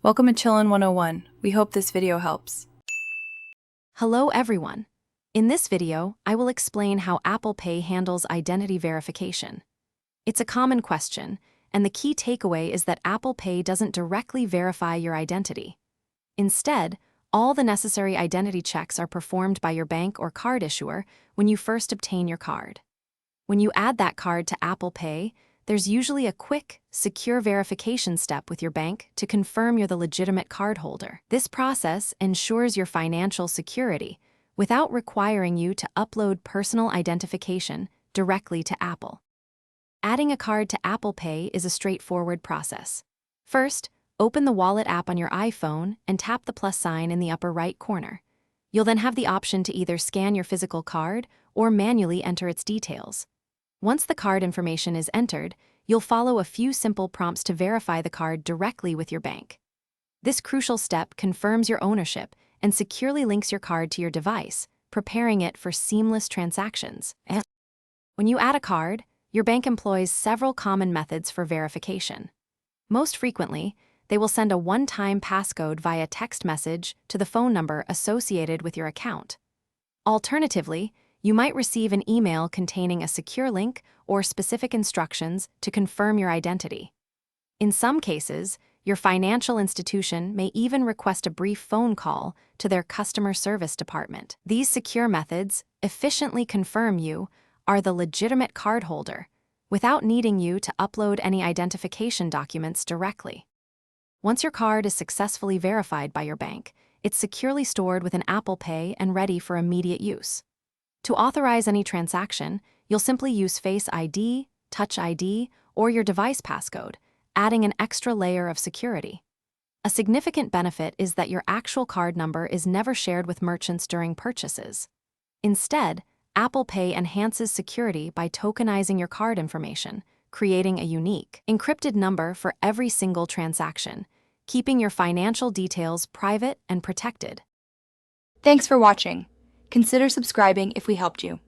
Welcome to Chillin' 101. We hope this video helps. Hello everyone. In this video, I will explain how Apple Pay handles identity verification. It's a common question, and the key takeaway is that Apple Pay doesn't directly verify your identity. Instead, all the necessary identity checks are performed by your bank or card issuer when you first obtain your card. When you add that card to Apple Pay, there's usually a quick, secure verification step with your bank to confirm you're the legitimate cardholder. This process ensures your financial security without requiring you to upload personal identification directly to Apple. Adding a card to Apple Pay is a straightforward process. First, open the Wallet app on your iPhone and tap the plus sign in the upper right corner. You'll then have the option to either scan your physical card or manually enter its details. Once the card information is entered, you'll follow a few simple prompts to verify the card directly with your bank. This crucial step confirms your ownership and securely links your card to your device, preparing it for seamless transactions. When you add a card, your bank employs several common methods for verification. Most frequently, they will send a one-time passcode via text message to the phone number associated with your account. Alternatively, you might receive an email containing a secure link or specific instructions to confirm your identity. In some cases, your financial institution may even request a brief phone call to their customer service department. These secure methods efficiently confirm you are the legitimate cardholder without needing you to upload any identification documents directly. Once your card is successfully verified by your bank, it's securely stored within Apple Pay and ready for immediate use. To authorize any transaction, you'll simply use Face ID, Touch ID, or your device passcode, adding an extra layer of security. A significant benefit is that your actual card number is never shared with merchants during purchases. Instead, Apple Pay enhances security by tokenizing your card information, creating a unique, encrypted number for every single transaction, keeping your financial details private and protected. Thanks for watching. Consider subscribing if we helped you.